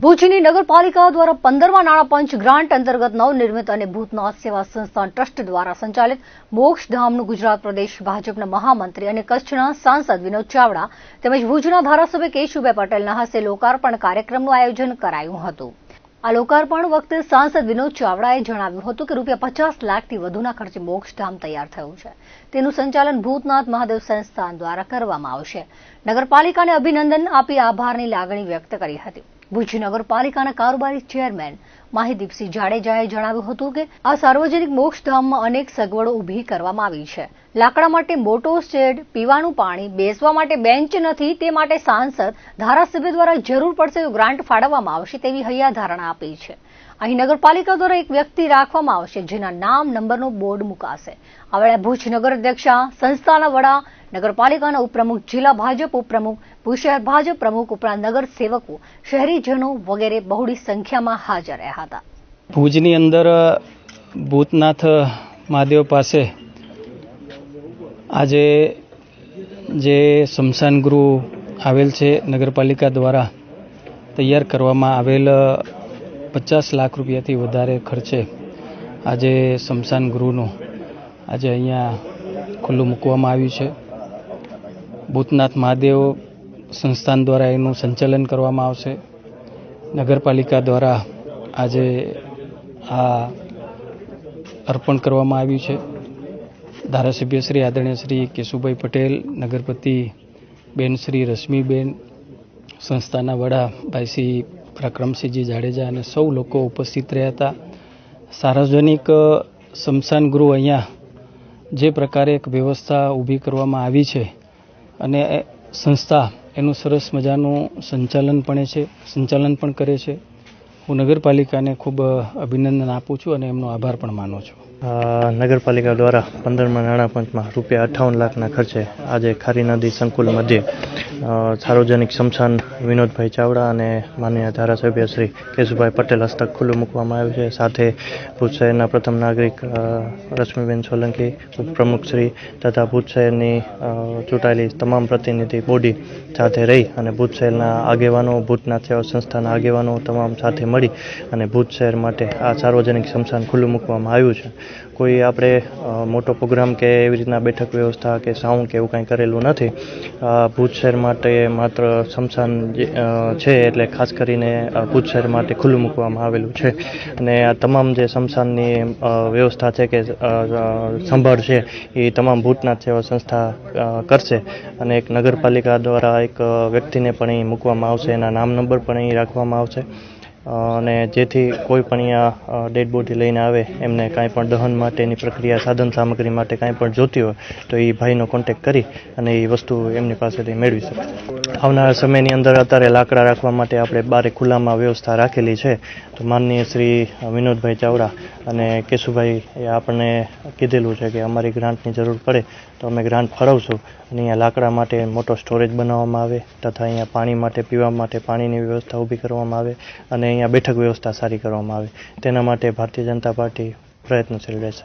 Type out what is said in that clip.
ભુજની નગરપાલિકા દ્વારા 15મા નાણાં પંચ ગ્રાન્ટ અંતર્ગત નવનિર્મિત અને ભૂતનાથ સેવા સંસ્થાન ટ્રસ્ટ દ્વારા સંચાલિત મોક્ષધામનું ગુજરાત પ્રદેશ ભાજપના મહામંત્રી અને કચ્છના સાંસદ વિનોદ ચાવડા તેમજ ભુજના ધારાસભ્ય કેશુભાઈ પટેલના હસ્તે લોકાર્પણ કાર્યક્રમનું આયોજન કરાયું હતું। આ લોકાર્પણ વખતે સાંસદ વિનોદ ચાવડાએ જણાવ્યું હતું કે ₹50 લાખથી વધુના ખર્ચે મોક્ષધામ તૈયાર થયું છે। તેનું સંચાલન ભૂતનાથ મહાદેવ સંસ્થાન દ્વારા કરવામાં આવશે। નગરપાલિકાને અભિનંદન આપી આભારની લાગણી વ્યક્ત કરી હતી। ભુજ નગરપાલિકાના કારોબારી ચેરમેન માહિદીપસિંહ જાડેજાએ જણાવ્યું હતું કે આ સાર્વજનિક મોક્ષધામમાં અનેક સગવડો ઊભી કરવામાં આવી છે। લાકડા માટે મોટો શેડ, પીવાનું પાણી, બેસવા માટે બેન્ચ નથી, તે માટે સાંસદ ધારાસભ્ય દ્વારા જરૂર પડશે તો ગ્રાન્ટ ફાળવવામાં આવશે તેવી હૈયાધારણા આપી છે। અહીં નગરપાલિકા દ્વારા એક વ્યક્તિ રાખવામાં આવશે જેના નામ નંબરનો બોર્ડ મુકાશે। આ વેળા ભુજ નગર અધ્યક્ષા, સંસ્થાના વડા, નગરપાલિકાના ઉપપ્રમુખ, જિલ્લા ભાજપ ઉપપ્રમુખ, ભુજ શહેર ભાજપ પ્રમુખ ઉપરાંત નગર સેવકો, શહેરીજનો વગેરે બહોળી સંખ્યામાં હાજર રહ્યા હતા। ભુજની અંદર ભૂતનાથ મહાદેવ પાસે આજે જે સ્મશાન ગૃહ આવેલ છે, નગરપાલિકા દ્વારા તૈયાર કરવામાં આવેલ 50 લાખ રૂપિયાથી વધારે ખર્ચે આજે સ્મશાન ગૃહનું આજે અહીંયા ખુલ્લું મૂકવામાં આવ્યું છે। ભૂતનાથ મહાદેવ સંસ્થાન દ્વારા એનું સંચાલન કરવામાં આવશે। નગરપાલિકા દ્વારા આજે આ અર્પણ કરવામાં આવ્યું છે। ધારાસભ્ય શ્રી આદરણીય શ્રી કેશુભાઈ પટેલ, નગરપતિ બેન શ્રી રશ્મિબેન, સંસ્થાના વડા ભાઈ શ્રી પરાક્રમસિંહજી જાડેજા અને સૌ લોકો ઉપસ્થિત રહ્યા હતા। સાર્વજનિક સ્મશાન ગૃહ અહીંયા જે પ્રકારે એક વ્યવસ્થા ઊભી કરવામાં આવી છે અને સંસ્થા એનું સરસ મજાનું સંચાલન પણ કરે છે। હું નગરપાલિકાને ખૂબ અભિનંદન આપું છું અને એમનો આભાર પણ માનું છું। નગરપાલિકા દ્વારા 15મા નાણાં પંચમાં ₹58 લાખના ખર્ચે આજે ખારી નદી સંકુલ મધ્યે સાર્વજનિક સ્મશાન વિનોદભાઈ ચાવડા અને માનનીય ધારાસભ્ય શ્રી કેશુભાઈ પટેલ હસ્તક ખુલ્લું મૂકવામાં આવ્યું છે। સાથે ભુજ શહેરના પ્રથમ નાગરિક રશ્મિબેન સોલંકી, ઉપપ્રમુખ શ્રી તથા ભુજ શહેરની ચૂંટાયેલી તમામ પ્રતિનિધિ બોડી સાથે રહી અને ભુજ શહેરના આગેવાનો, ભૂતનાથ સેવા સંસ્થાના આગેવાનો તમામ સાથે મળી અને ભુજ શહેર માટે આ સાર્વજનિક સ્મશાન ખુલ્લું મૂકવામાં આવ્યું છે। કોઈ આપણે મોટો પ્રોગ્રામ કે એવી રીતના બેઠક વ્યવસ્થા કે સાઉન્ડ કે એવું કાંઈ કરેલું નથી। ભુજ શહેર માટે માત્ર સ્મશાન છે એટલે ખાસ કરીને ભુજ શહેર માટે ખુલ્લું મૂકવામાં આવેલું છે અને આ તમામ જે સ્મશાનની વ્યવસ્થા છે કે સંભાળ છે એ તમામ ભૂતનાથ સેવા સંસ્થા કરશે અને એક નગરપાલિકા દ્વારા એક વ્યક્તિને પણ અહીં મૂકવામાં આવશે, એના નામ નંબર પણ અહીં રાખવામાં આવશે અને જેથી કોઈ પણ અહીંયા ડેડ બોડી લઈને આવે એમને કાંઈ પણ દહન માટેની પ્રક્રિયા, સાધન સામગ્રી માટે કાંઈ પણ જોતી હોય તો એ ભાઈનો કોન્ટેક્ટ કરી અને એ વસ્તુ એમની પાસેથી મેળવી શકે। આવનારા સમયની અંદર અત્યારે લાકડા રાખવા માટે આપણે બારે ખુલ્લામાં વ્યવસ્થા રાખેલી છે, તો માનનીય શ્રી વિનોદભાઈ ચાવડા અને કેશુભાઈ એ આપણને કીધેલું છે કે અમારી ગ્રાન્ટની જરૂર પડે તો અમે ગ્રાન્ટ ફાળવશું અને અહીંયા લાકડા માટે મોટો સ્ટોરેજ બનાવવામાં આવે તથા અહીંયા પાણી માટે, પીવા માટે પાણીની વ્યવસ્થા ઊભી કરવામાં આવે અને અહીંયા બેઠક વ્યવસ્થા સારી કરવામાં આવે। તેના માટે ભારતીય જનતા પાર્ટી પ્રયત્નશીલ રહેશે।